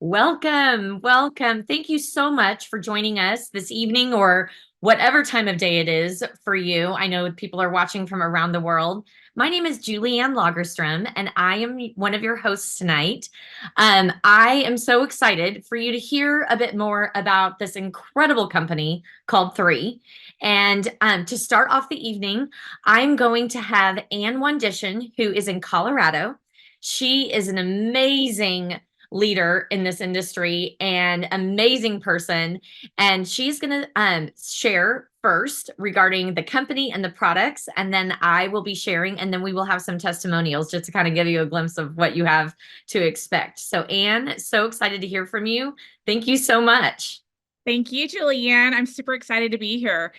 Welcome, welcome. Thank you so much for joining us this evening or whatever time of day it is for you. I know people are watching from around the world. My name is Julianne Langerstrom, and I am one of your hosts tonight. I am so excited for you to hear a bit more about this incredible company called Three. And to start off the evening, I'm going to have Anne Wandishin, who is in Colorado. She is an amazing leader in this industry and amazing person. And she's going to share first regarding the company and the products. And then I will be sharing, and then we will have some testimonials just to kind of give you a glimpse of what you have to expect. So, Anne, so excited to hear from you. Thank you so much. Thank you, Julianne. I'm super excited to be here.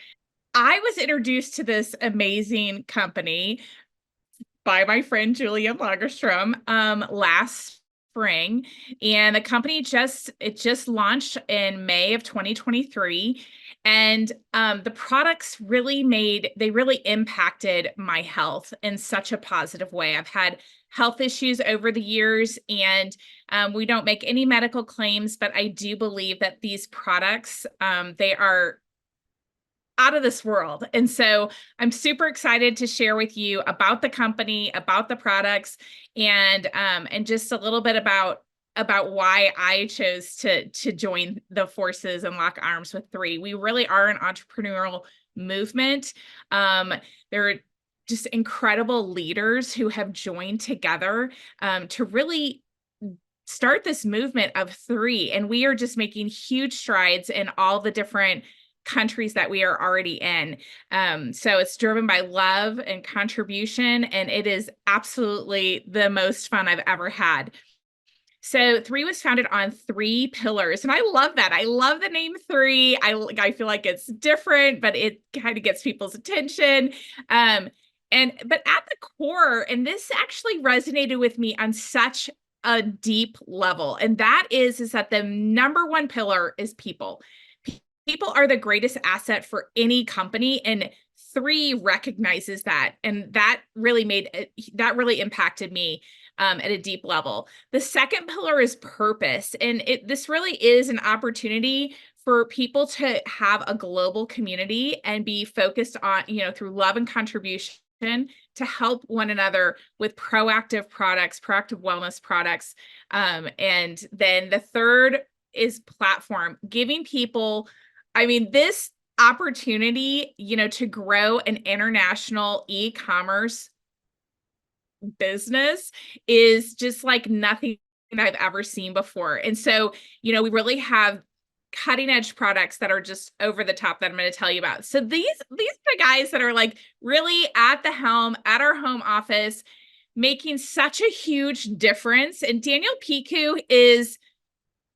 I was introduced to this amazing company by my friend Julianne Langerstrom last spring, and the company just launched in May of 2023. And the products really impacted my health in such a positive way. I've had health issues over the years, and we don't make any medical claims, but I do believe that these products, they are out of this world. And so I'm super excited to share with you about the company, about the products, and just a little bit about why I chose to join the forces and lock arms with Three. We really are an entrepreneurial movement. There are just incredible leaders who have joined together to really start this movement of Three. And we are just making huge strides in all the different countries that we are already in. So it's driven by love and contribution, and it is absolutely the most fun I've ever had. So Three was founded on three pillars, and I love that. I love the name Three. I feel like it's different, but it kind of gets people's attention. But at the core, and this actually resonated with me on such a deep level, and that is that the number one pillar is people. People are the greatest asset for any company, and Three recognizes that, and that really impacted me at a deep level. The second pillar is purpose, and this really is an opportunity for people to have a global community and be focused on, through love and contribution, to help one another with proactive wellness products. And then the third is platform, giving people, this opportunity, to grow an international e-commerce business is just like nothing I've ever seen before. And so, we really have cutting edge products that are just over the top that I'm going to tell you about. So these are the guys that are like really at the helm at our home office, making such a huge difference. And Daniel Piku is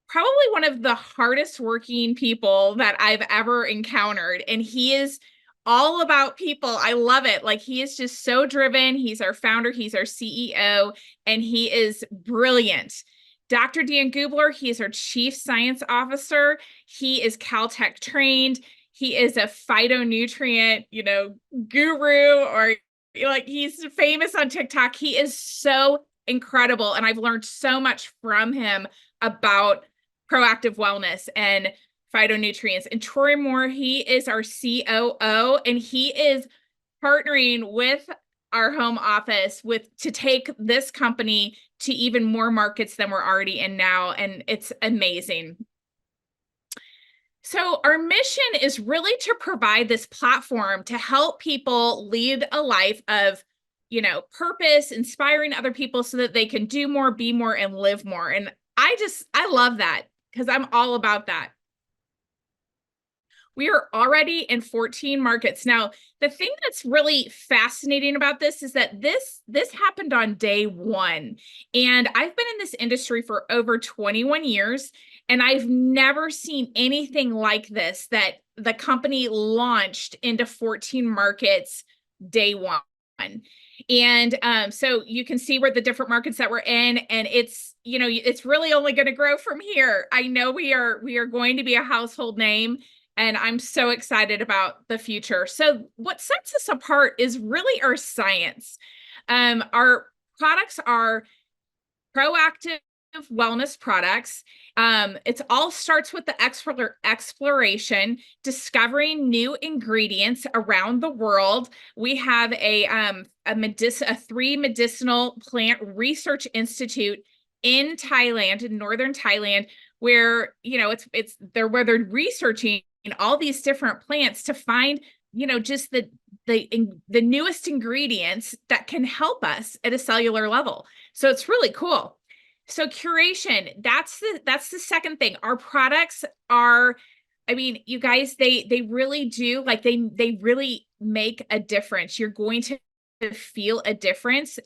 probably one of the hardest working people that I've ever encountered. And he is all about people. I love it. Like, he is just so driven. He's our founder, he's our CEO, and he is brilliant. Dr. Dan Gubler, he is our chief science officer. He is Caltech trained. He is a phytonutrient, guru, or like, he's famous on TikTok. He is so incredible. And I've learned so much from him about proactive wellness and phytonutrients. And Troy Moore, he is our COO, and he is partnering with our home office to take this company to even more markets than we're already in now. And it's amazing. So our mission is really to provide this platform to help people lead a life of, purpose, inspiring other people so that they can do more, be more, and live more. And I love that, because I'm all about that. We are already in 14 markets. Now, the thing that's really fascinating about this is that this happened on day one. And I've been in this industry for over 21 years, and I've never seen anything like this, that the company launched into 14 markets day one. And so you can see where the different markets that we're in, and it's really only going to grow from here. I know we are going to be a household name, and I'm so excited about the future. So what sets us apart is really our science. Our products are proactive wellness products. It all starts with the exploration, discovering new ingredients around the world. We have a 3 medicinal plant research institute in Thailand, in northern Thailand, where where they're researching all these different plants to find just the newest ingredients that can help us at a cellular level. So it's really cool. So curation, that's the second thing. Our products are, I mean, you guys, they really do, like they really make a difference. You're going to feel a difference.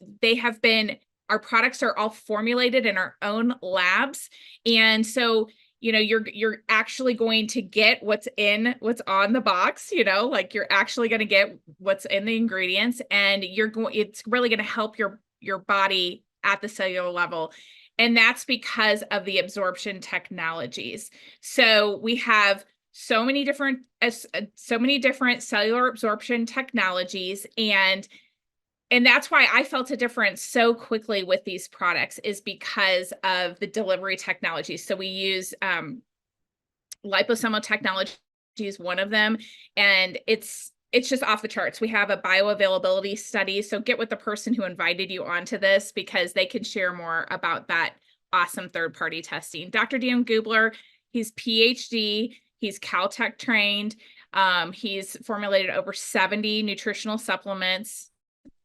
Our products are all formulated in our own labs. And so, you're actually going to get what's on the box, like you're actually going to get what's in the ingredients, and it's really going to help your body at the cellular level. And that's because of the absorption technologies. So we have so many different cellular absorption technologies, and that's why I felt a difference so quickly with these products, is because of the delivery technology. So we use liposomal technology is one of them, and it's just off the charts. We have a bioavailability study, so get with the person who invited you onto this, because they can share more about that awesome third-party testing. Dr. Dan Gubler, he's PhD, he's Caltech trained. He's formulated over 70 nutritional supplements.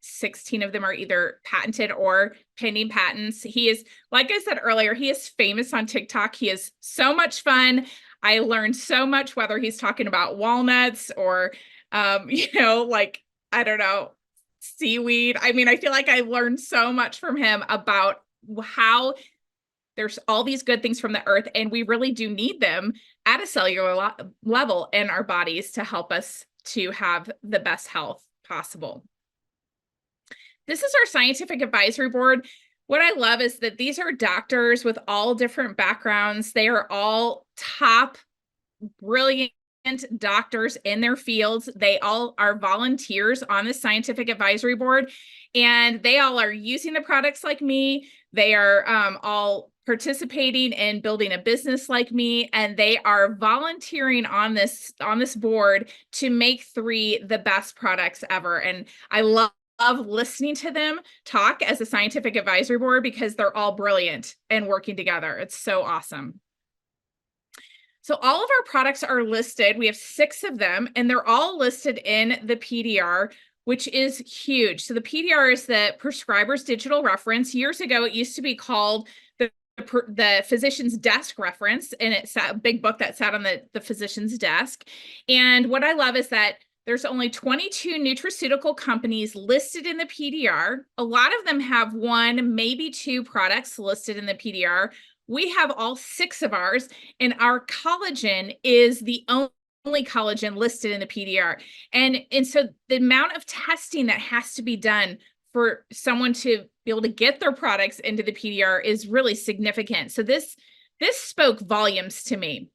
16 of them are either patented or pending patents. He is, like I said earlier, he is famous on TikTok. He is so much fun. I learned so much, whether he's talking about walnuts or, like, I don't know, seaweed. I mean, I feel like I learned so much from him about how there's all these good things from the earth, and we really do need them at a cellular level in our bodies to help us to have the best health possible. This is our scientific advisory board. What I love is that these are doctors with all different backgrounds. They are all top, brilliant doctors in their fields. They all are volunteers on the scientific advisory board, and they all are using the products like me. They are all participating in building a business like me, and they are volunteering on this board to make 3 the best products ever. And I love listening to them talk as a scientific advisory board, because they're all brilliant and working together. It's so awesome. So all of our products are listed. We have 6 of them, and they're all listed in the PDR, which is huge. So the PDR is the prescriber's digital reference. Years ago, it used to be called the physician's desk reference, and it's a big book that sat on the physician's desk. And what I love is that there's only 22 nutraceutical companies listed in the PDR. A lot of them have 1, maybe 2 products listed in the PDR. We have all 6 of ours, and our collagen is the only collagen listed in the PDR. And so the amount of testing that has to be done for someone to be able to get their products into the PDR is really significant. So this spoke volumes to me.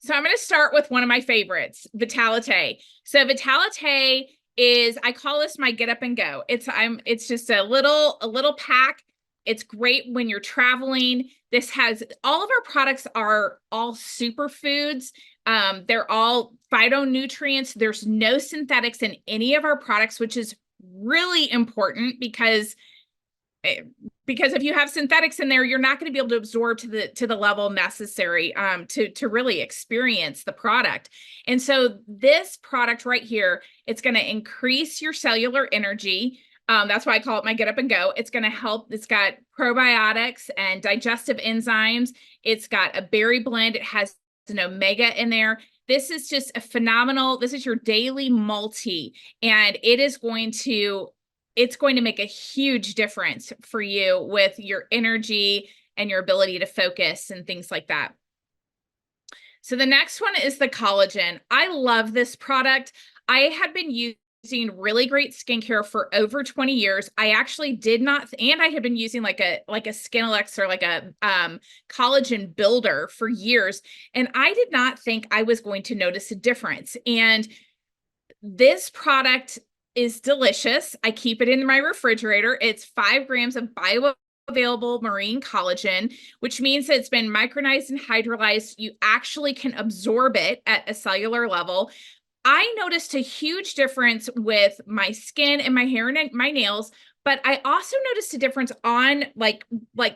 So I'm going to start with one of my favorites, Vitalite. So Vitalite is, I call this my get up and go. It's just a little pack. It's great when you're traveling. This has, all of our products are all superfoods. They're all phytonutrients. There's no synthetics in any of our products, which is really important, because if you have synthetics in there, you're not going to be able to absorb to the level necessary to really experience the product. And so this product right here, it's going to increase your cellular energy. That's why I call it my get up and go. It's going to help. It's got probiotics and digestive enzymes. It's got a berry blend. It has an omega in there. This is just a phenomenal, this is your daily multi, and it's going to make a huge difference for you with your energy and your ability to focus and things like that. So the next one is the collagen. I love this product. I had been using really great skincare for over 20 years. I actually did not, and I had been using like a Skin Elixir, like a collagen builder for years. And I did not think I was going to notice a difference. And this product is delicious. I keep it in my refrigerator. It's 5 grams of bioavailable marine collagen, which means that it's been micronized and hydrolyzed. You actually can absorb it at a cellular level. I noticed a huge difference with my skin and my hair and my nails, but I also noticed a difference on like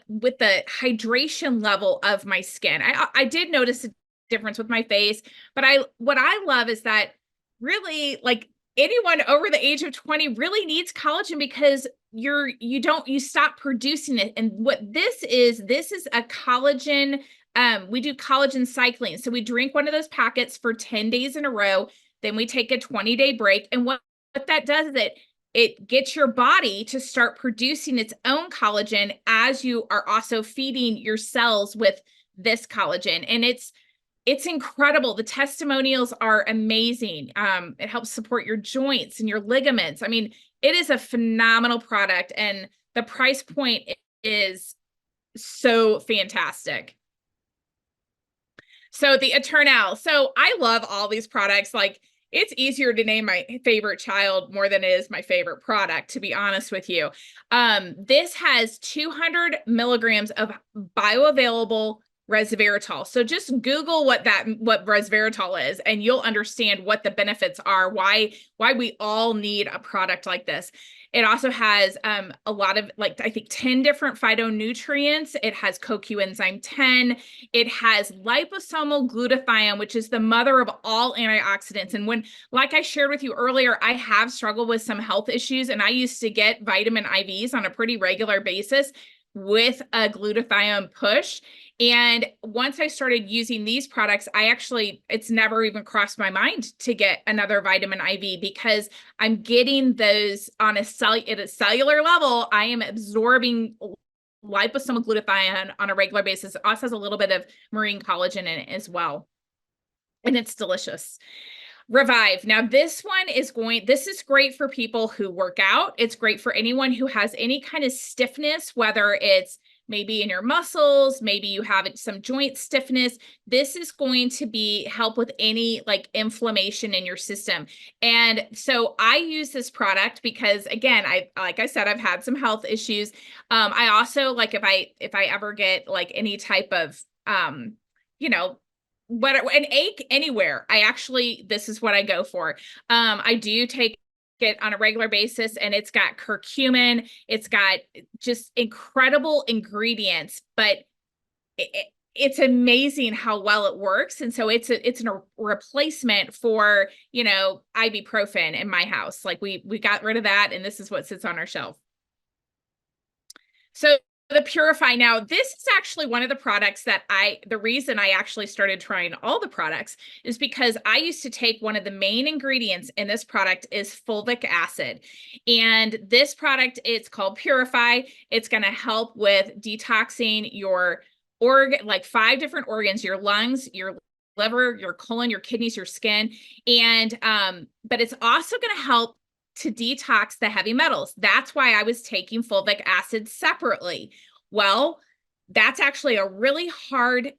with the hydration level of my skin. I did notice a difference with my face, but what I love is that really like anyone over the age of 20 really needs collagen because you stop producing it. And what this is a collagen. We do collagen cycling. So we drink one of those packets for 10 days in a row. Then we take a 20-day break. And what that does is it gets your body to start producing its own collagen as you are also feeding your cells with this collagen. And it's incredible. The testimonials are amazing. It helps support your joints and your ligaments. I mean, it is a phenomenal product, and the price point is so fantastic. So the Eternal. So I love all these products. Like, it's easier to name my favorite child more than it is my favorite product, to be honest with you. This has 200 milligrams of bioavailable resveratrol. So just Google what resveratrol is, and you'll understand what the benefits are, why we all need a product like this. It also has a lot of, like, I think 10 different phytonutrients. It has coenzyme 10. It has liposomal glutathione, which is the mother of all antioxidants. And when, like I shared with you earlier, I have struggled with some health issues, and I used to get vitamin IVs on a pretty regular basis with a glutathione push. And once I started using these products, it's never even crossed my mind to get another vitamin IV because I'm getting those at a cellular level. I am absorbing liposomal glutathione on a regular basis. It also has a little bit of marine collagen in it as well. And it's delicious. Revive. Now, this is great for people who work out. It's great for anyone who has any kind of stiffness, whether it's maybe in your muscles, maybe you have some joint stiffness. This is going to help with any like inflammation in your system. And so I use this product because, again, like I said, I've had some health issues. I also, like, if I ever get like any type of, an ache anywhere, this is what I go for. I do take it on a regular basis, and it's got curcumin. It's got just incredible ingredients, but it's amazing how well it works. And so it's a replacement for, ibuprofen in my house. Like we got rid of that, and this is what sits on our shelf. So the Purify. Now, this is actually one of the products that the reason I actually started trying all the products is because I used to take one of the main ingredients in this product is fulvic acid. And this product, it's called Purify. It's going to help with detoxing your organ, like 5 different organs, your lungs, your liver, your colon, your kidneys, your skin. And, but it's also going to help to detox the heavy metals. That's why I was taking fulvic acid separately. Well, that's actually a really hard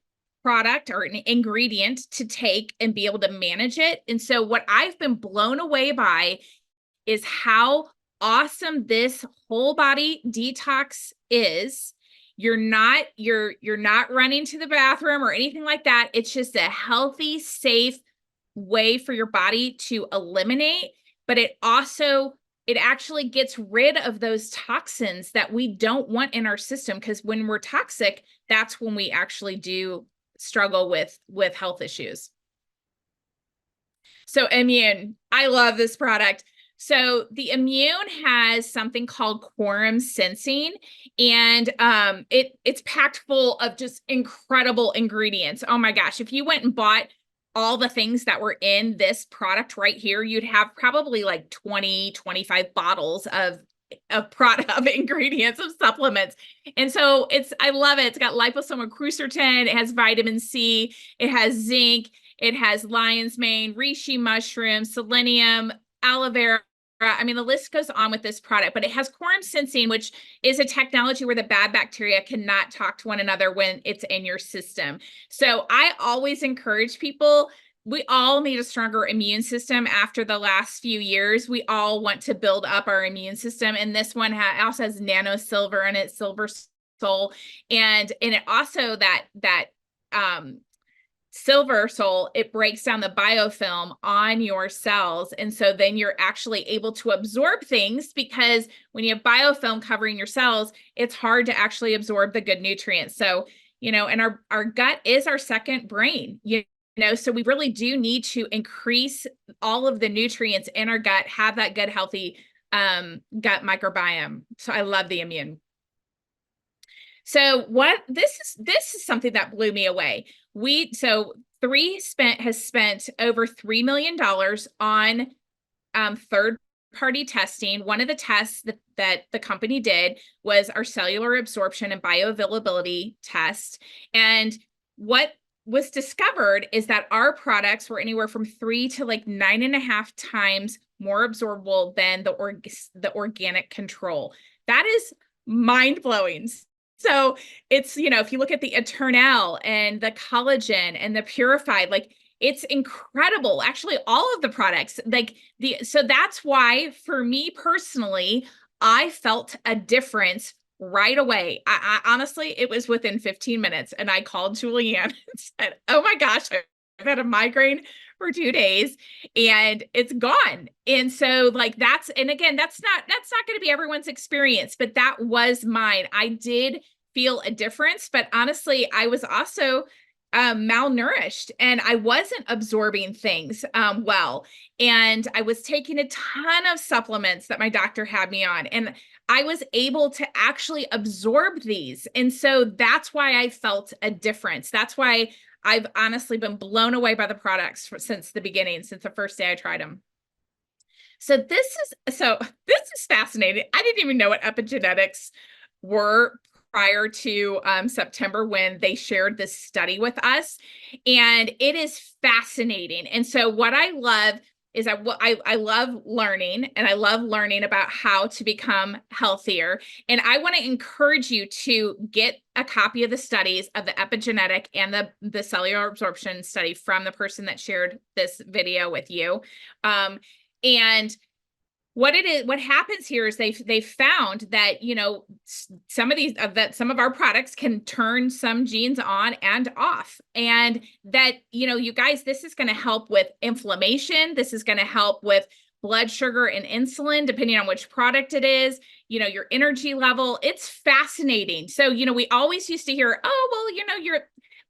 product or an ingredient to take and be able to manage it. And so what I've been blown away by is how awesome this whole body detox is. You're not running to the bathroom or anything like that. It's just a healthy, safe way for your body to eliminate. But it actually gets rid of those toxins that we don't want in our system, because when we're toxic, that's when we actually do struggle with health issues. So Immune, I love this product. So the Immune has something called quorum sensing, and it's packed full of just incredible ingredients. Oh my gosh, if you went and bought all the things that were in this product right here, you'd have probably like 20, 25 bottles of ingredients, of supplements. And so I love it. It's got liposomal quercetin, it has vitamin C, it has zinc, it has lion's mane, reishi mushroom, selenium, aloe vera. I mean, the list goes on with this product, but it has quorum sensing, which is a technology where the bad bacteria cannot talk to one another when it's in your system. So I always encourage people, we all need a stronger immune system after the last few years. We all want to build up our immune system. And this one also has nano silver in it, silver soul, and it also that silver soul, it breaks down the biofilm on your cells. And so then you're actually able to absorb things, because when you have biofilm covering your cells, it's hard to actually absorb the good nutrients. So, and our gut is our second brain, so we really do need to increase all of the nutrients in our gut, have that good, healthy gut microbiome. So I love the immune. So this is something that blew me away. Has spent over $3 million on third party testing. One of the tests that the company did was our cellular absorption and bioavailability test. And what was discovered is that our products were anywhere from 3 to like 9.5 times more absorbable than the organic control. That is mind blowing. So it's, if you look at the Eternal and the collagen and the purified, like it's incredible. Actually, all of the products, so that's why for me personally, I felt a difference right away. I honestly, it was within 15 minutes, and I called Julianne and said, "Oh my gosh, I've had a migraine for 2 days and it's gone." And so and again, that's not going to be everyone's experience, but that was mine. I did feel a difference, but honestly, I was also malnourished, and I wasn't absorbing things well. And I was taking a ton of supplements that my doctor had me on, and I was able to actually absorb these. And so that's why I felt a difference. That's why I've honestly been blown away by the products since the beginning, since the first day I tried them. So this is fascinating. I didn't even know what epigenetics were prior to September, when they shared this study with us. And it is fascinating. And so what I love is I love learning, and I love learning about how to become healthier. And I want to encourage you to get a copy of the studies of the epigenetic and the cellular absorption study from the person that shared this video with you. And what happens here is they found that some of our products can turn some genes on and off, and that you guys, this is going to help with inflammation. This is going to help with blood sugar and insulin, depending on which product it is, your energy level. It's fascinating. So we always used to hear, oh well, you're, of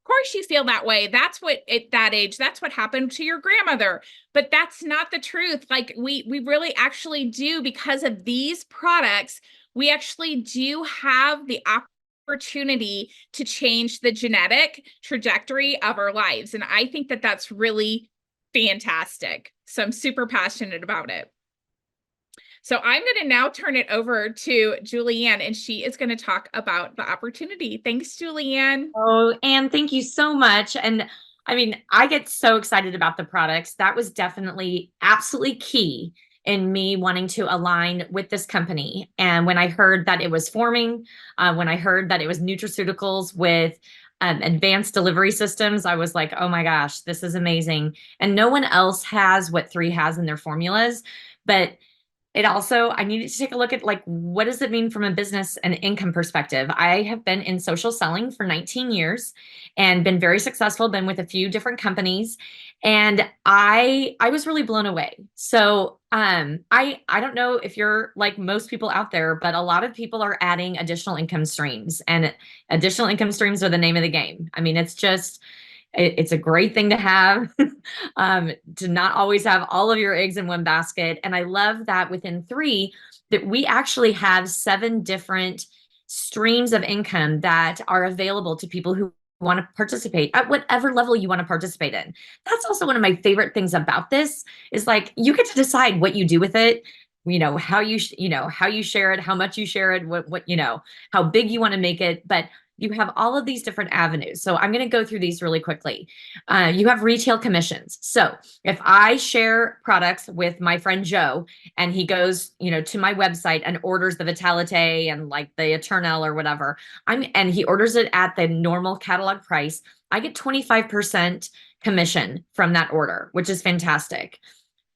course you feel that way. That's what at that age, that's what happened to your grandmother. But that's not the truth. Like we really actually do, because of these products, we actually do have the opportunity to change the genetic trajectory of our lives. And I think that that's really fantastic. So I'm super passionate about it. So I'm going to now turn it over to Julianne, and she is going to talk about the opportunity. Thanks, Julianne. Oh, Anne, thank you so much. And I mean, I get so excited about the products. That was definitely absolutely key in me wanting to align with this company. And when I heard that it was forming, when I heard that it was nutraceuticals with advanced delivery systems, I was like, oh my gosh, this is amazing. And no one else has what 3 has in their formulas. But it also, I needed to take a look at what does it mean from a business and income perspective? I have been in social selling for 19 years and been very successful, been with a few different companies. And I was really blown away. So I don't know if you're like most people out there, but a lot of people are adding additional income streams, and additional income streams are the name of the game. I mean, it's a great thing to have, to not always have all of your eggs in one basket. And I love that within 3, that we actually have 7 different streams of income that are available to people who want to participate at whatever level you want to participate in. That's also one of my favorite things about this, is you get to decide what you do with it, how you share it, how much you share it, what how big you want to make it. But you have all of these different avenues. So I'm going to go through these really quickly. You have retail commissions. So if I share products with my friend Joe, and he goes, to my website and orders the Vitalite and the Eternal or whatever, and he orders it at the normal catalog price, I get 25% commission from that order, which is fantastic.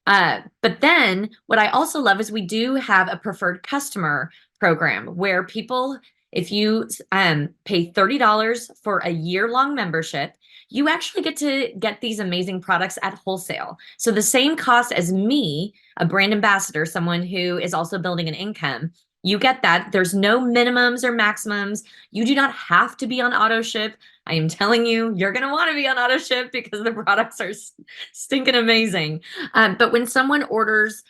But then what I also love is we do have a preferred customer program where people If you pay $30 for a year-long membership, you actually get to get these amazing products at wholesale. So the same cost as me, a brand ambassador, someone who is also building an income, you get that. There's no minimums or maximums. You do not have to be on auto ship. I am telling you, you're going to want to be on auto ship because the products are stinking amazing. But when someone orders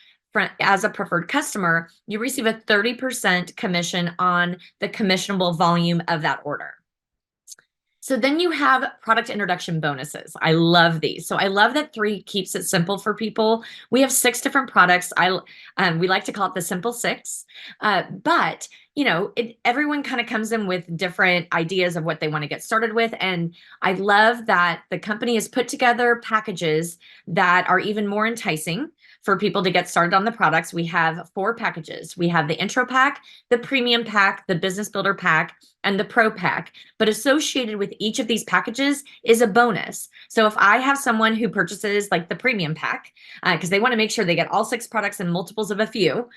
as a preferred customer, you receive a 30% commission on the commissionable volume of that order. So then you have product introduction bonuses. I love these. So I love that 3 keeps it simple for people. We have 6 different products. We like to call it the simple 6. But everyone kind of comes in with different ideas of what they want to get started with. And I love that the company has put together packages that are even more enticing for people to get started on the products. We have 4 packages. We have the intro pack, the premium pack, the business builder pack, and the pro pack. But associated with each of these packages is a bonus. So if I have someone who purchases like the premium pack, because they want to make sure they get all 6 products and multiples of a few,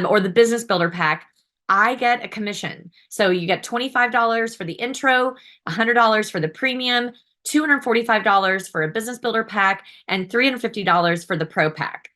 or the business builder pack, I get a commission. So you get $25 for the intro, $100 for the premium, $245 for a business builder pack, and $350 for the pro pack.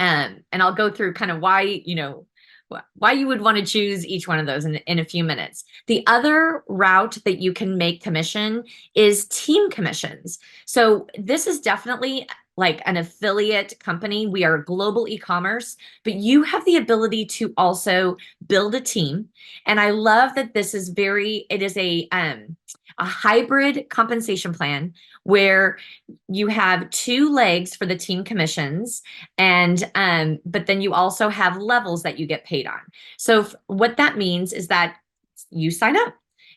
And I'll go through kind of why you would want to choose each one of those in a few minutes. The other route that you can make commission is team commissions. So this is definitely like an affiliate company. We are global e-commerce, but you have the ability to also build a team. And I love that this is it is a hybrid compensation plan where you have 2 legs for the team commissions, and but then you also have levels that you get paid on. So what that means is that you sign up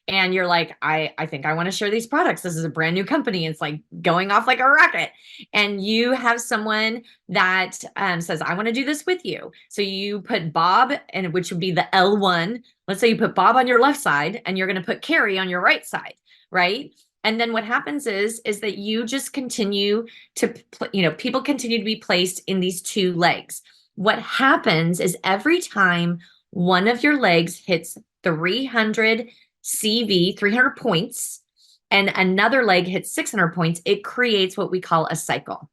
and you're like, I think I want to share these products. This is a brand new company. It's like going off like a rocket. And you have someone that says, I want to do this with you. So you put Bob, and which would be the L1. Let's say you put Bob on your left side and you're going to put Carrie on your right side, right? And then what happens is that you just continue to, people continue to be placed in these 2 legs. What happens is every time one of your legs hits 300 CV, 300 points, and another leg hits 600 points, it creates what we call a cycle.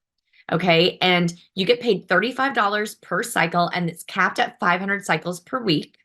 Okay. And you get paid $35 per cycle, and it's capped at 500 cycles per week.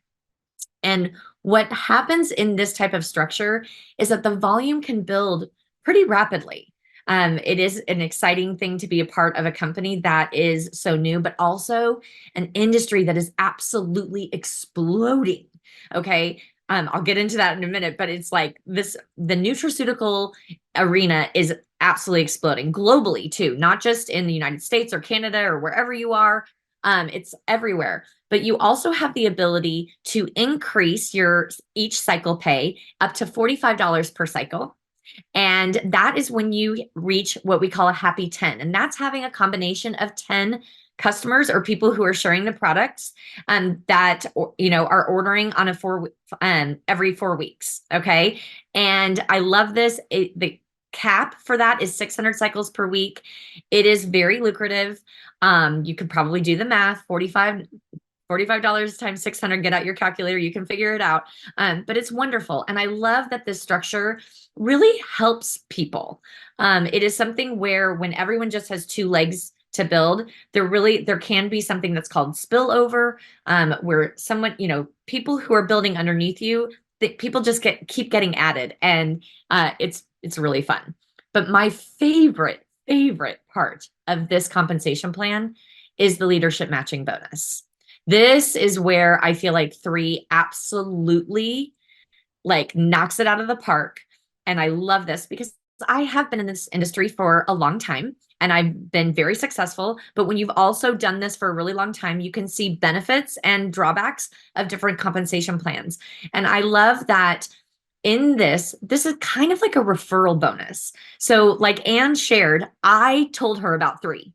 And what happens in this type of structure is that the volume can build pretty rapidly. It is an exciting thing to be a part of a company that is so new, but also an industry that is absolutely exploding. Okay. I'll get into that in a minute, but it's like the nutraceutical arena is absolutely exploding globally too, not just in the United States or Canada or wherever you are. It's everywhere. But you also have the ability to increase your each cycle pay up to $45 per cycle. And that is when you reach what we call a happy 10. And that's having a combination of 10 customers or people who are sharing the products that are ordering on every 4 weeks. Okay. And I love this. The cap for that is 600 cycles per week. It is very lucrative. You could probably do the math. $45 times 600, get out your calculator. You can figure it out. But it's wonderful. And I love that this structure really helps people. It is something where when everyone just has 2 legs to build, there can be something that's called spillover, where someone, people who are building underneath you, people just keep getting added. And it's really fun. But my favorite part of this compensation plan is the leadership matching bonus. This is where I feel like 3 absolutely knocks it out of the park. And I love this because I have been in this industry for a long time and I've been very successful. But when you've also done this for a really long time, you can see benefits and drawbacks of different compensation plans. And I love that in this is kind of like a referral bonus. So like Anne shared, I told her about 3.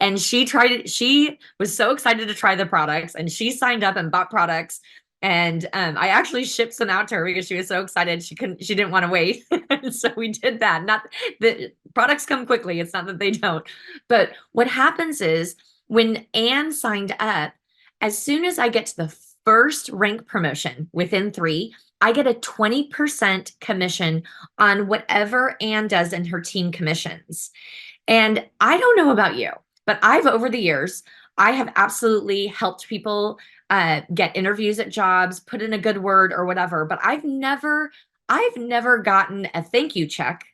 And she tried it. She was so excited to try the products and she signed up and bought products. And I actually shipped some out to her because she was so excited. She didn't want to wait. So we did that. Not the products come quickly. It's not that they don't. But what happens is when Anne signed up, as soon as I get to the first rank promotion within 3, I get a 20% commission on whatever Anne does in her team commissions. And I don't know about you, but over the years, I have absolutely helped people get interviews at jobs, put in a good word or whatever, but I've never gotten a thank you check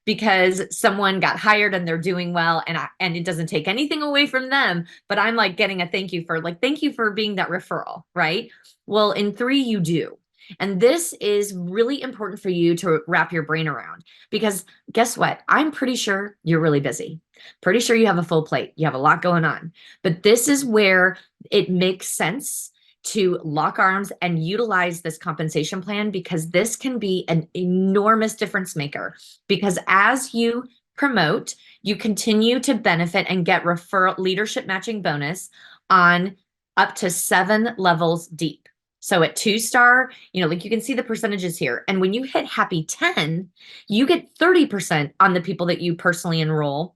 because someone got hired and they're doing well, and it doesn't take anything away from them, but I'm like getting a thank you for being that referral, right? Well, in 3 you do. And this is really important for you to wrap your brain around because guess what? I'm pretty sure you're really busy. Pretty sure you have a full plate. You have a lot going on. But this is where it makes sense to lock arms and utilize this compensation plan because this can be an enormous difference maker. Because as you promote, you continue to benefit and get referral leadership matching bonus on up to 7 levels deep. So at 2-star, like you can see the percentages here. And when you hit happy 10, you get 30% on the people that you personally enroll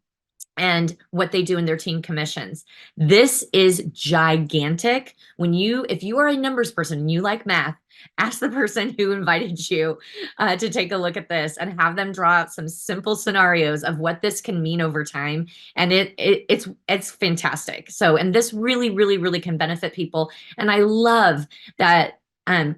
and what they do in their team commissions. This is gigantic. If you are a numbers person and you like math, ask the person who invited you to take a look at this and have them draw out some simple scenarios of what this can mean over time. And it's fantastic. So, and this really, really, really can benefit people. And I love that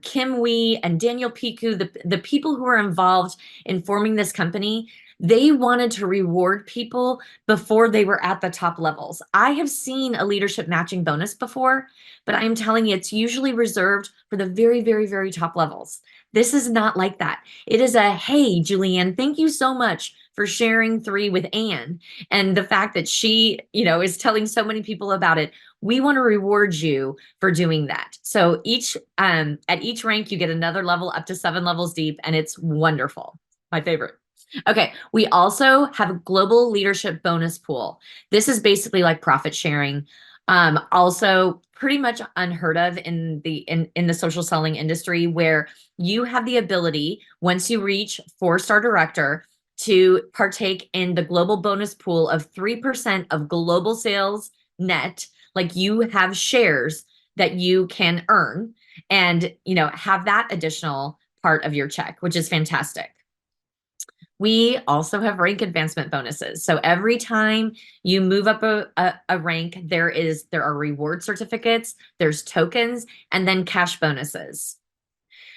Kim Wee and Daniel Piku, the people who are involved in forming this company, they wanted to reward people before they were at the top levels. I have seen a leadership matching bonus before, but I'm telling you, it's usually reserved for the very, very, very top levels. This is not like that. It is a, hey, Julianne, thank you so much for sharing 3 with Anne. And the fact that she, is telling so many people about it, we want to reward you for doing that. So at each rank, you get another level up to 7 levels deep, and it's wonderful. My favorite. Okay, we also have a global leadership bonus pool. This is basically like profit sharing. Also pretty much unheard of in the social selling industry, where you have the ability, once you reach 4-star director, to partake in the global bonus pool of 3% of global sales net. Like you have shares that you can earn and have that additional part of your check, which is fantastic. We also have rank advancement bonuses. So every time you move up a rank, there are reward certificates, there's tokens, and then cash bonuses.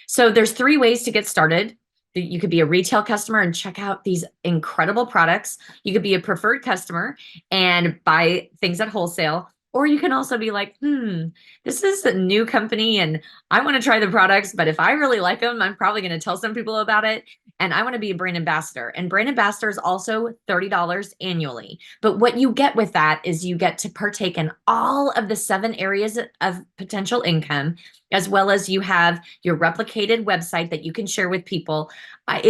So there's 3 ways to get started. You could be a retail customer and check out these incredible products. You could be a preferred customer and buy things at wholesale. Or you can also be like, this is a new company and I want to try the products, but if I really like them, I'm probably going to tell some people about it. And I want to be a brand ambassador. And brand ambassador is also $30 annually. But what you get with that is you get to partake in all of the 7 areas of potential income, as well as you have your replicated website that you can share with people. I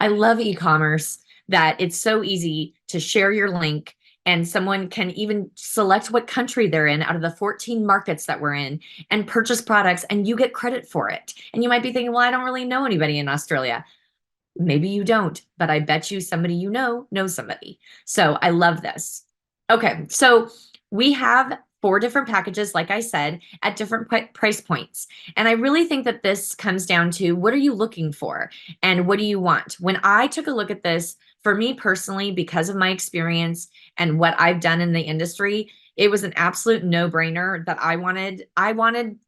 love e-commerce that it's so easy to share your link and someone can even select what country they're in out of the 14 markets that we're in and purchase products, and you get credit for it. And you might be thinking, well, I don't really know anybody in Australia. Maybe you don't, but I bet you somebody knows somebody. So I love this. Okay, so we have 4 different packages, like I said, at different price points. And I really think that this comes down to, what are you looking for and what do you want? When I took a look at this, for me personally, because of my experience and what I've done in the industry, it was an absolute no-brainer that I wanted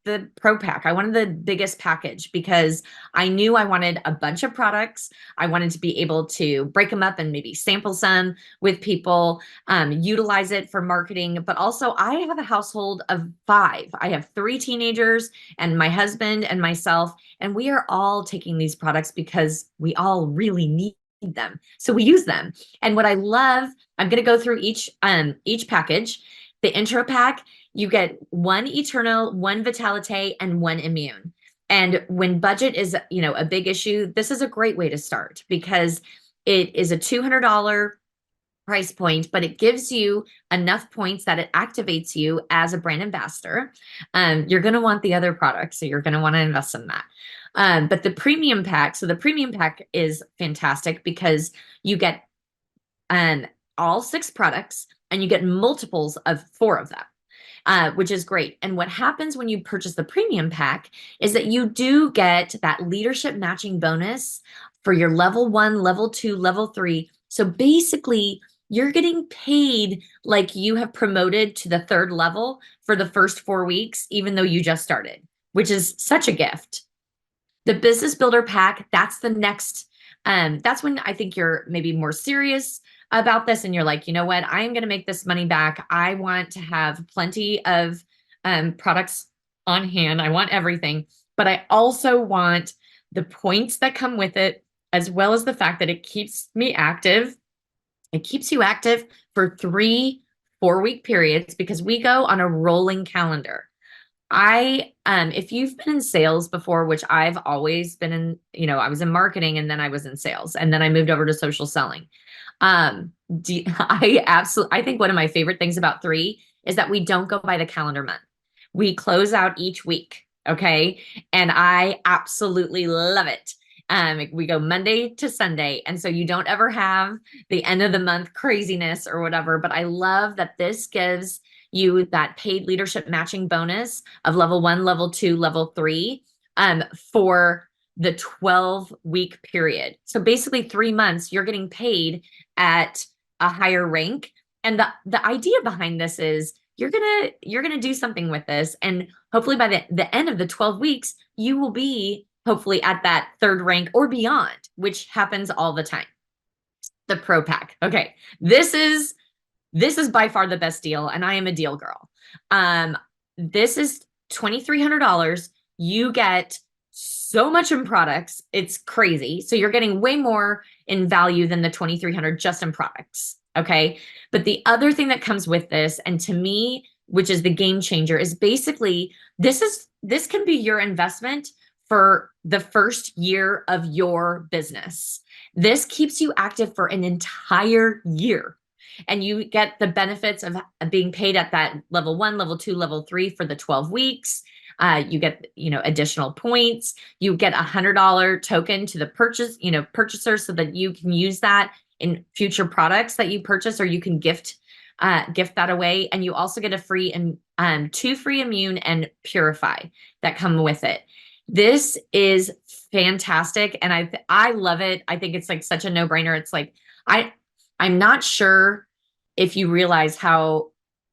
the Pro Pack. I wanted the biggest package because I knew I wanted a bunch of products. I wanted to be able to break them up and maybe sample some with people, utilize it for marketing. But also, I have a household of 5. I have 3 teenagers and my husband and myself, and we are all taking these products because we all really need them. So we use them. And what I love, I'm going to go through each package. The intro pack, you get 1 Eternal, 1 Vitalite, and 1 Immune. And when budget is, a big issue, this is a great way to start because it is a $200 price point, but it gives you enough points that it activates you as a brand ambassador. You're going to want the other products, so you're going to want to invest in that. But the premium pack, so the premium pack is fantastic because you get all 6 products and you get multiples of 4 of them. which is great. And what happens when you purchase the premium pack is that you do get that leadership matching bonus for your level 1, level 2, level 3. So basically, you're getting paid like you have promoted to the 3rd level for the first 4 weeks, even though you just started, which is such a gift. The business builder pack, that's the next, that's when I think you're maybe more serious about this and you're like, you know what, I'm going to make this money back. I want to have plenty of products on hand. I want everything, but I also want the points that come with it, as well as the fact that it keeps me active. It keeps you active for 3 4-week periods because we go on a rolling calendar. If you've been in sales before, which I've always been in, I was in marketing and then I was in sales and then I moved over to social selling. I think one of my favorite things about 3 is that we don't go by the calendar month. We close out each week. Okay. And I absolutely love it. We go Monday to Sunday. And so you don't ever have the end of the month craziness or whatever, but I love that this gives you that paid leadership matching bonus of level 1, level 2, level 3, for the 12-week period. So basically 3 months, you're getting paid at a higher rank. And the idea behind this is you're gonna do something with this. And hopefully by the end of the 12 weeks, you will be hopefully at that 3rd rank or beyond, which happens all the time. The Pro Pack. Okay. This is by far the best deal, and I am a deal girl. This is $2,300. You get so much in products. It's crazy. So you're getting way more in value than the $2,300 just in products. Okay. But the other thing that comes with this, and to me, which is the game changer, is basically this can be your investment for the first year of your business. This keeps you active for an entire year. And you get the benefits of being paid at that level 1, level 2, level 3 for the 12 weeks. You get, additional points. You get $100 token to the purchaser so that you can use that in future products that you purchase, or you can gift that away. And you also get a free and 2 free immune and purify that come with it. This is fantastic. And I love it. I think it's like such a no-brainer. It's like, I'm not sure if you realize how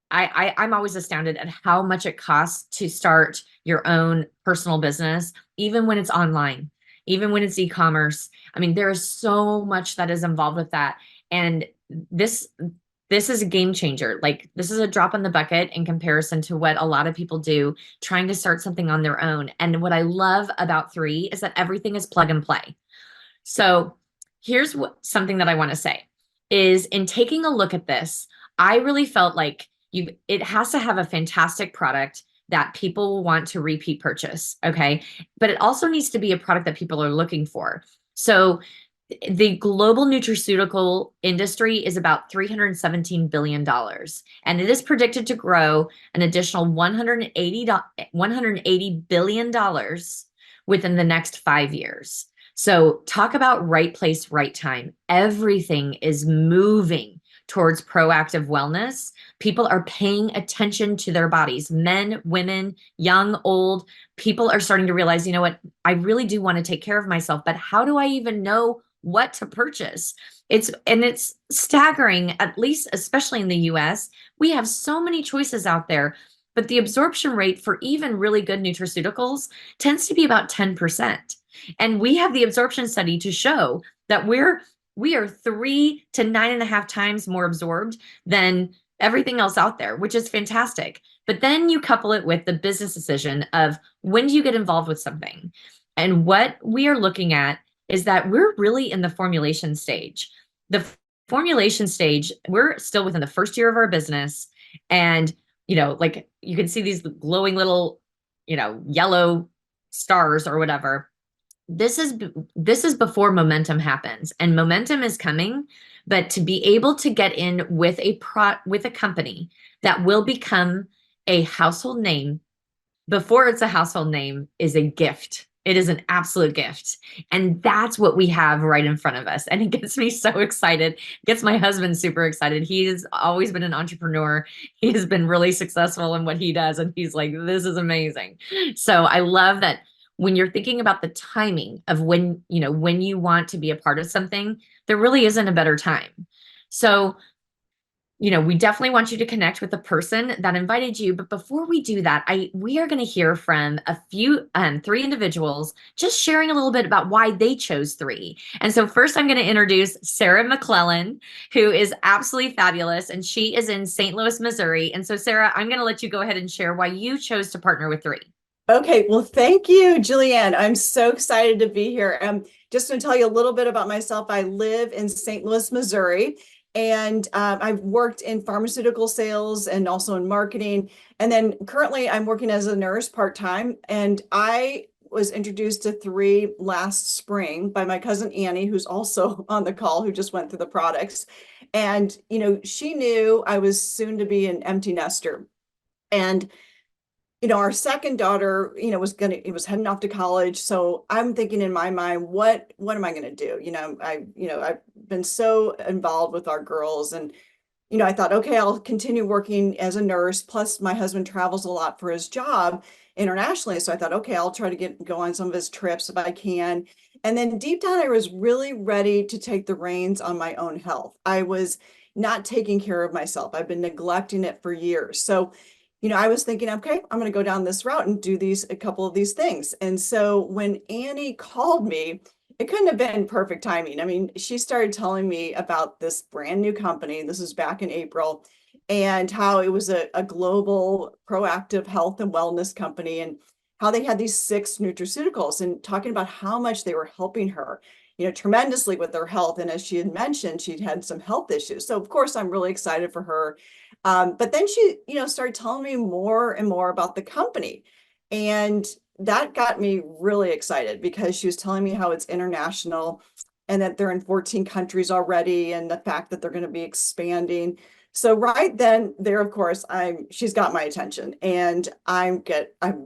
I'm always astounded at how much it costs to start your own personal business, even when it's online, even when it's e-commerce. I mean, there is so much that is involved with that. And this is a game changer. Like, this is a drop in the bucket in comparison to what a lot of people do trying to start something on their own. And what I love about 3 is that everything is plug and play. So here's something that I want to say is, in taking a look at this, I really felt like it has to have a fantastic product that people will want to repeat purchase. Okay. But it also needs to be a product that people are looking for. So the global nutraceutical industry is about $317 billion, and it is predicted to grow an additional $180 billion within the next 5 years. So talk about right place, right time. Everything is moving towards proactive wellness. People are paying attention to their bodies. Men, women, young, old. People are starting to realize, you know what, I really do want to take care of myself, but how do I even know what to purchase? It's staggering, at least, especially in the US. We have so many choices out there, but the absorption rate for even really good nutraceuticals tends to be about 10%. And we have the absorption study to show that we are 3 to 9.5 times more absorbed than everything else out there, which is fantastic. But then you couple it with the business decision of, when do you get involved with something? And what we are looking at is that we're really in the formulation stage. The formulation stage, we're still within the first year of our business. And, like, you can see these glowing little, yellow stars or whatever. This is before momentum happens, and momentum is coming. But to be able to get in with a company that will become a household name before it's a household name is a gift. It is an absolute gift. And that's what we have right in front of us. And it gets me so excited. It gets my husband super excited. He's always been an entrepreneur. He has been really successful in what he does. And he's like, this is amazing. So I love that when you're thinking about the timing of when you want to be a part of something, there really isn't a better time. So we definitely want you to connect with the person that invited you. But before we do that, we are going to hear from a few, three individuals just sharing a little bit about why they chose three. And so first, I'm going to introduce Sara McClellan, who is absolutely fabulous, and she is in St. Louis, Missouri. And so, Sara, I'm going to let you go ahead and share why you chose to partner with three. Okay, well, thank you, Julianne. I'm so excited to be here. Just going to tell you a little bit about myself. I live in St. Louis, Missouri, and I've worked in pharmaceutical sales and also in marketing. And then currently I'm working as a nurse part-time, and I was introduced to three last spring by my cousin Annie, who's also on the call, who just went through the products. And, she knew I was soon to be an empty nester. And our second daughter, was heading off to college. So I'm thinking in my mind, what am I going to do? I've been so involved with our girls, and, I thought, okay, I'll continue working as a nurse. Plus my husband travels a lot for his job internationally. So I thought, okay, I'll try to go on some of his trips if I can. And then deep down, I was really ready to take the reins on my own health. I was not taking care of myself. I've been neglecting it for years. So I was thinking, okay, I'm going to go down this route and do a couple of these things. And so when Annie called me, it couldn't have been perfect timing. I mean, she started telling me about this brand new company. This was back in April, and how it was a global proactive health and wellness company, and how they had these 6 nutraceuticals, and talking about how much they were helping her, tremendously with her health. And as she had mentioned, she'd had some health issues. So of course, I'm really excited for her. But then she, started telling me more and more about the company. And that got me really excited, because she was telling me how it's international and that they're in 14 countries already, and the fact that they're going to be expanding. So right then there, of course, she's got my attention, and I'm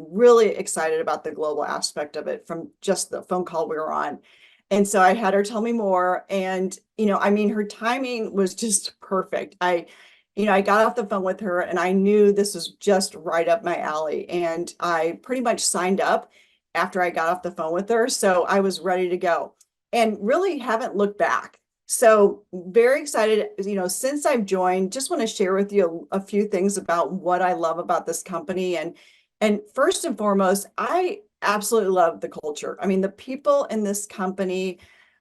really excited about the global aspect of it from just the phone call we were on. And so I had her tell me more, and, her timing was just perfect. I got off the phone with her, and I knew this was just right up my alley. And I pretty much signed up after I got off the phone with her. So I was ready to go, and really haven't looked back. So very excited, since I've joined. Just want to share with you a few things about what I love about this company. And first and foremost, I absolutely love the culture. I mean, the people in this company,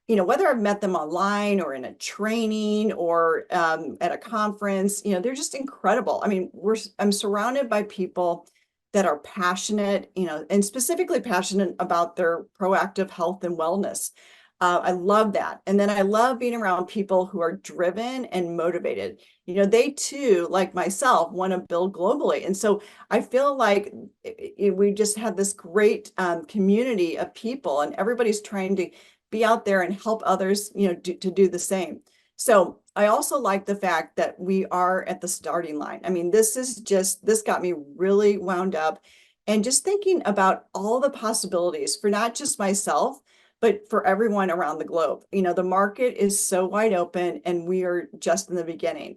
whether I've met them online or in a training or at a conference, they're just incredible. I mean, I'm surrounded by people that are passionate, and specifically passionate about their proactive health and wellness. I love that. And then I love being around people who are driven and motivated. They too, like myself, want to build globally. And so I feel like we just have this great community of people, and everybody's trying to be out there and help others, to do the same. So I also like the fact that we are at the starting line. I mean, this got me really wound up, and just thinking about all the possibilities for not just myself, but for everyone around the globe. The market is so wide open, and we are just in the beginning.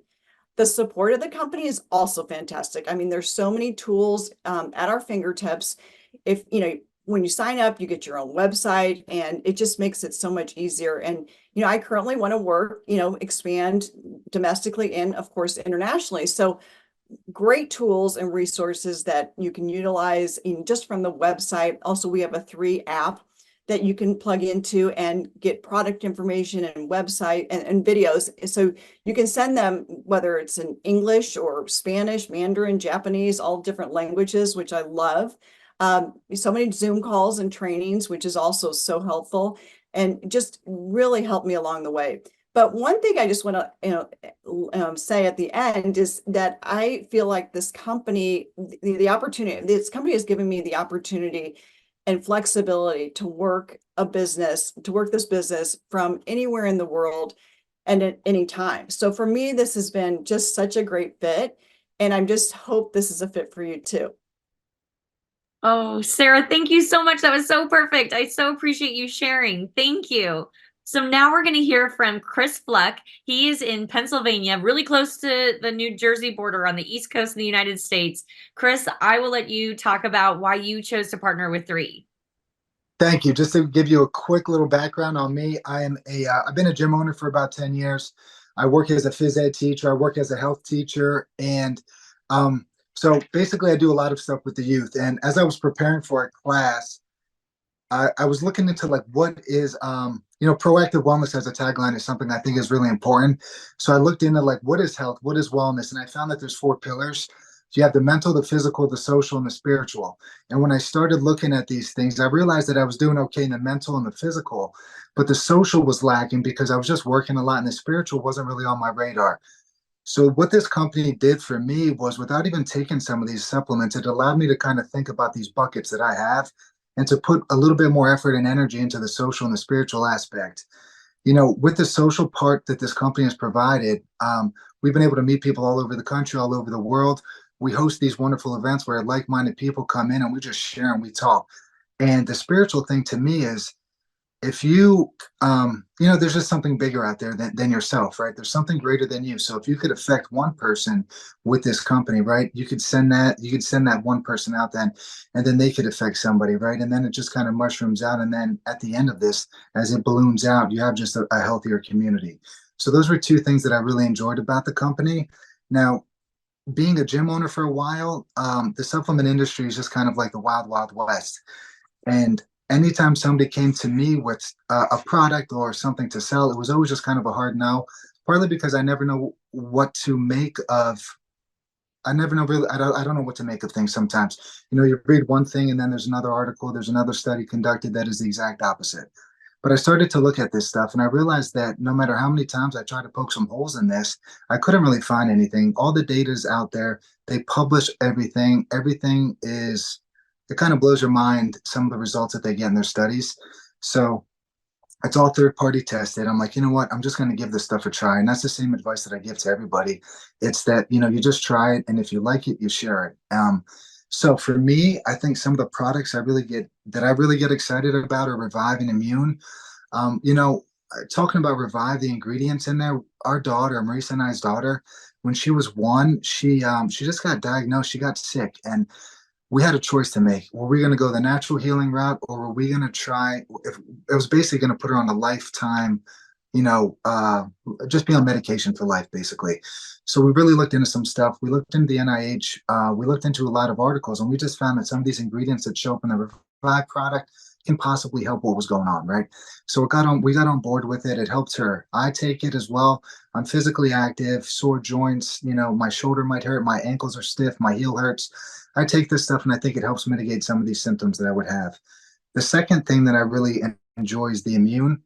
The support of the company is also fantastic. I mean, there's so many tools at our fingertips. If, when you sign up, you get your own website, and it just makes it so much easier. And, I currently want to work, expand domestically and, of course, internationally. So great tools and resources that you can utilize just from the website. Also, we have a 3 app that you can plug into and get product information and website and videos. So you can send them, whether it's in English or Spanish, Mandarin, Japanese, all different languages, which I love. So many Zoom calls and trainings, which is also so helpful, and just really helped me along the way. But one thing I just want to say at the end is that I feel like this company, this company has given me the opportunity and flexibility to work this business from anywhere in the world and at any time. So for me, this has been just such a great fit, and I'm just hope this is a fit for you too. Oh, Sarah, thank you so much. That was so perfect. I so appreciate you sharing. Thank you. So now we're going to hear from Chris Fluck. He is in Pennsylvania, really close to the New Jersey border on the East Coast of the United States. Chris, I will let you talk about why you chose to partner with Three. Thank you. Just to give you a quick little background on me, I've been a gym owner for about 10 years. I work as a phys ed teacher. I work as a health teacher. And so basically I do a lot of stuff with the youth. And as I was preparing for a class, I was looking into like what is proactive wellness as a tagline is something I think is really important. So I looked into like what is health, what is wellness, and I found that there's four pillars. So you have the mental, the physical, the social, and the spiritual. And when I started looking at these things, I realized that I was doing okay in the mental and the physical, but the social was lacking because I was just working a lot, and the spiritual wasn't really on my radar. So what this company did for me was without even taking some of these supplements, it allowed me to kind of think about these buckets that I have and to put a little bit more effort and energy into the social and the spiritual aspect. With the social part that this company has provided, we've been able to meet people all over the country, all over the world. We host these wonderful events where like-minded people come in and we just share and we talk. And the spiritual thing to me is if there's just something bigger out there than yourself, right? There's something greater than you. So if you could affect one person with this company, right, you could send that one person out then, and then they could affect somebody, right? And then it just kind of mushrooms out. And then at the end of this, as it balloons out, you have just a healthier community. So those were two things that I really enjoyed about the company. Now, being a gym owner for a while, the supplement industry is just kind of like the wild, wild west. And anytime somebody came to me with a product or something to sell, it was always just kind of a hard no, partly because I never know what to make of. I never know really. I don't know what to make of things sometimes. You read one thing and then there's another article, there's another study conducted that is the exact opposite. But I started to look at this stuff and I realized that no matter how many times I tried to poke some holes in this, I couldn't really find anything. All the data is out there. They publish everything. Everything is, it kind of blows your mind, some of the results that they get in their studies. So it's all third party tested. I'm like, you know what? I'm just going to give this stuff a try. And that's the same advice that I give to everybody. It's that, you just try it. And if you like it, you share it. So for me, I think some of the products I really get excited about are Revive and Immune. Talking about Revive, the ingredients in there, our daughter, Marisa and I's daughter, when she was one, she just got diagnosed. She got sick, and we had a choice to make. Were we going to go the natural healing route, or were we going to try? If it was basically going to put her on a lifetime, just be on medication for life, basically. So we really looked into some stuff. We looked into the NIH. We looked into a lot of articles, and we just found that some of these ingredients that show up in the Revive product can possibly help what was going on, right? So we got on board with it. It helped her. I take it as well. I'm physically active, sore joints. My shoulder might hurt, my ankles are stiff, my heel hurts. I take this stuff and I think it helps mitigate some of these symptoms that I would have. The second thing that I really enjoy is the immune.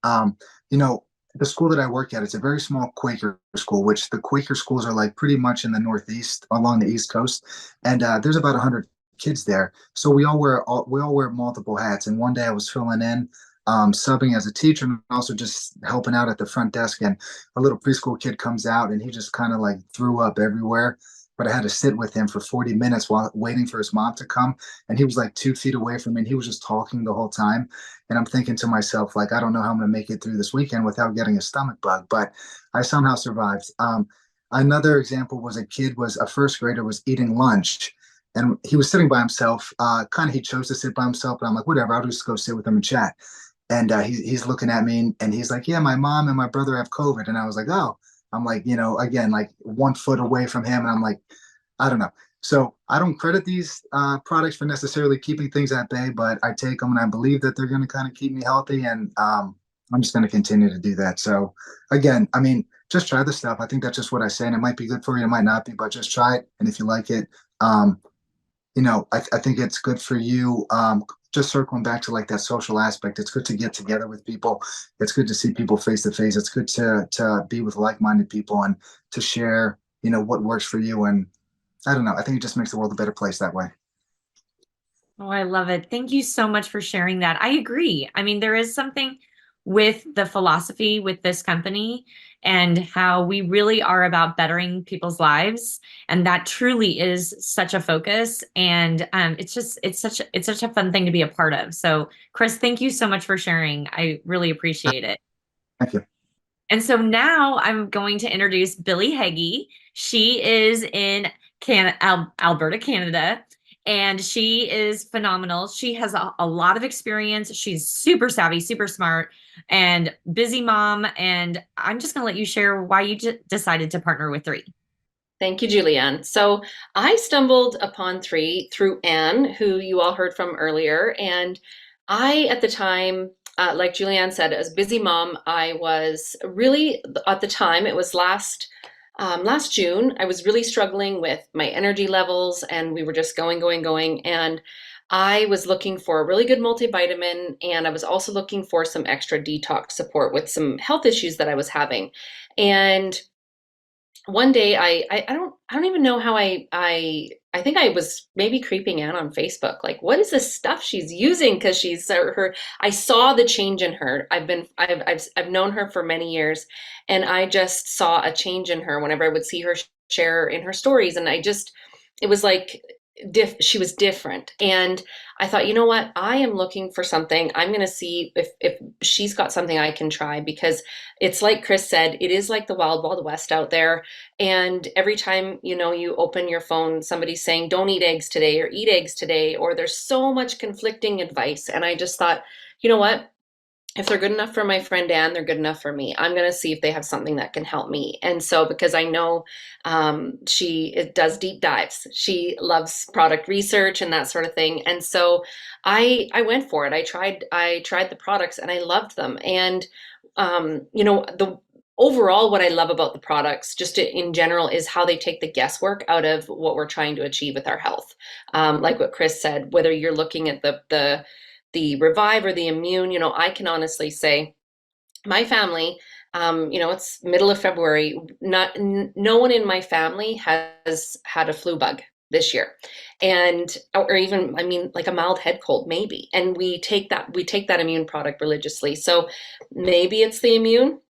Um, you know, the school that I work at, it's a very small Quaker school, which the Quaker schools are like pretty much in the Northeast along the East Coast. And there's about 100 kids there. So we all wear multiple hats. And one day I was filling in, subbing as a teacher and also just helping out at the front desk. And a little preschool kid comes out and he just kind of like threw up everywhere. But I had to sit with him for 40 minutes while waiting for his mom to come. And he was like 2 feet away from me and he was just talking the whole time. And I'm thinking to myself, like, I don't know how I'm going to make it through this weekend without getting a stomach bug, but I somehow survived. Another example was a first grader was eating lunch and he was sitting by himself. He chose to sit by himself, but I'm like, whatever, I'll just go sit with him and chat. And he's looking at me and he's like, yeah, my mom and my brother have COVID. And I was like, oh, I'm like, again, like 1 foot away from him. And I'm like, I don't know. So I don't credit these products for necessarily keeping things at bay, but I take them and I believe that they're going to kind of keep me healthy. And I'm just going to continue to do that. So again, I mean, just try the stuff. I think that's just what I say. And it might be good for you. It might not be, but just try it. And if you like it, I think it's good for you. Just circling back to like that social aspect, it's good to get together with people. It's good to see people face to face. It's good to be with like-minded people and to share, what works for you. And I don't know, I think it just makes the world a better place that way. Oh, I love it. Thank you so much for sharing that. I agree. I mean, there is something with the philosophy with this company and how we really are about bettering people's lives. And that truly is such a focus. And it's such a fun thing to be a part of. So Chris, thank you so much for sharing. I really appreciate it. Thank you. And so now I'm going to introduce Billie Higgie. She is in Alberta, Canada, and she is phenomenal. She has a lot of experience. She's super savvy, super smart, and busy mom. And I'm just going to let you share why you decided to partner with 3. Thank you, Julianne. So I stumbled upon 3 through Anne, who you all heard from earlier. And I, at the time, like Julianne said, as busy mom, I was really, at the time, it was last June, I was really struggling with my energy levels, and we were just going. And I was looking for a really good multivitamin, and I was also looking for some extra detox support with some health issues that I was having. And one day I don't even know how I think I was maybe creeping Anne on Facebook. Like, what is this stuff she's using? Because she's her. I saw the change in her. I've known her for many years, and I just saw a change in her whenever I would see her share in her stories, and it was like she was different. And I thought, you know what? I am looking for something. I'm going to see if she's got something I can try, because it's like Chris said, it is like the wild, wild west out there. And every time, you open your phone, somebody's saying, don't eat eggs today or eat eggs today, or there's so much conflicting advice. And I just thought, you know what? If they're good enough for my friend Anne, they're good enough for me. I'm going to see if they have something that can help me. And so, because I know she does deep dives, she loves product research and that sort of thing. And so I went for it. I tried the products and I loved them. And the overall, what I love about the products, just in general, is how they take the guesswork out of what we're trying to achieve with our health. Like what Chris said, whether you're looking at the Revive or the Immune, I can honestly say my family, it's middle of February. No one in my family has had a flu bug this year, or even, like a mild head cold, maybe. And we take that Immune product religiously. So maybe it's the Immune,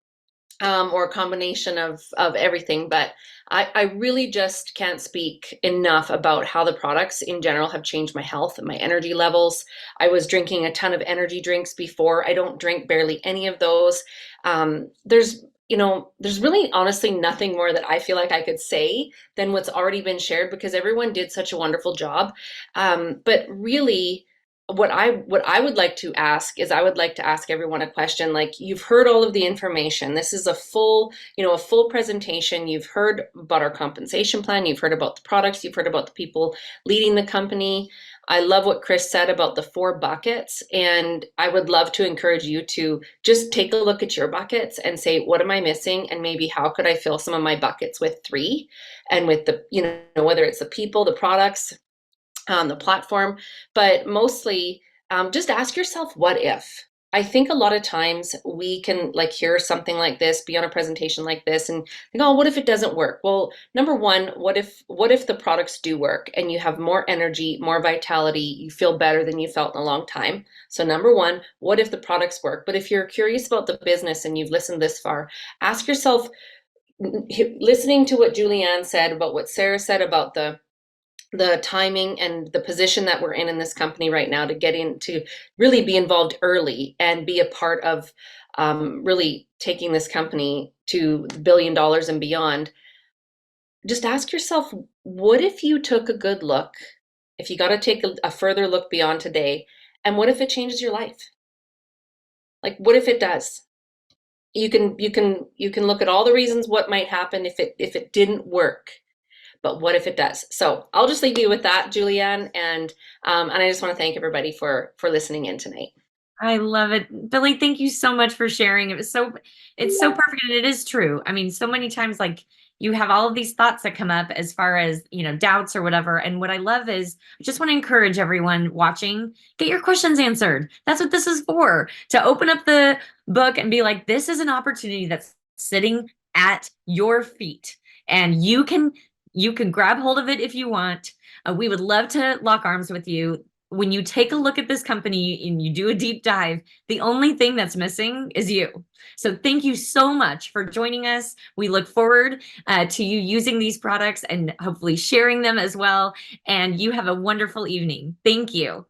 or a combination of everything. But I really just can't speak enough about how the products in general have changed my health and my energy levels. I was drinking a ton of energy drinks before. I don't drink barely any of those. There's really honestly nothing more that I feel like I could say than what's already been shared, because everyone did such a wonderful job. But really, what I would like to ask is, I would like to ask everyone a question. Like, you've heard all of the information. This is a full presentation. You've heard about our compensation plan. You've heard about the products. You've heard about the people leading the company. I love what Chris said about the 4 buckets. And I would love to encourage you to just take a look at your buckets and say, what am I missing? And maybe how could I fill some of my buckets with 3? And with the, whether it's the people, the products, the platform, but mostly just ask yourself, what if? I think a lot of times we can hear something like this, be on a presentation like this, and think, oh, what if it doesn't work? Well, number one, what if the products do work and you have more energy, more vitality, you feel better than you felt in a long time? So number one, what if the products work? But if you're curious about the business and you've listened this far, ask yourself, listening to what Julianne said, about what Sara said about the timing and the position that we're in this company right now, to get into really be involved early and be a part of really taking this company to $1 billion and beyond. Just ask yourself, what if you took a good look, if you got to take a further look beyond today, and what if it changes your life? Like, what if it does? You can look at all the reasons what might happen if it didn't work. But what if it does? So I'll just leave you with that, Julianne, and I just want to thank everybody for listening in tonight. I love it. Billie, thank you so much for sharing. It's so perfect, and it is true. I mean, so many times, you have all of these thoughts that come up as far as, doubts or whatever. And what I love is, I just want to encourage everyone watching, get your questions answered. That's what this is for, to open up the book and be like, this is an opportunity that's sitting at your feet, and you can grab hold of it if you want. We would love to lock arms with you. when you take a look at this company and you do a deep dive, the only thing that's missing is you. So thank you so much for joining us. We look forward to you using these products and hopefully sharing them as well. And you have a wonderful evening. Thank you.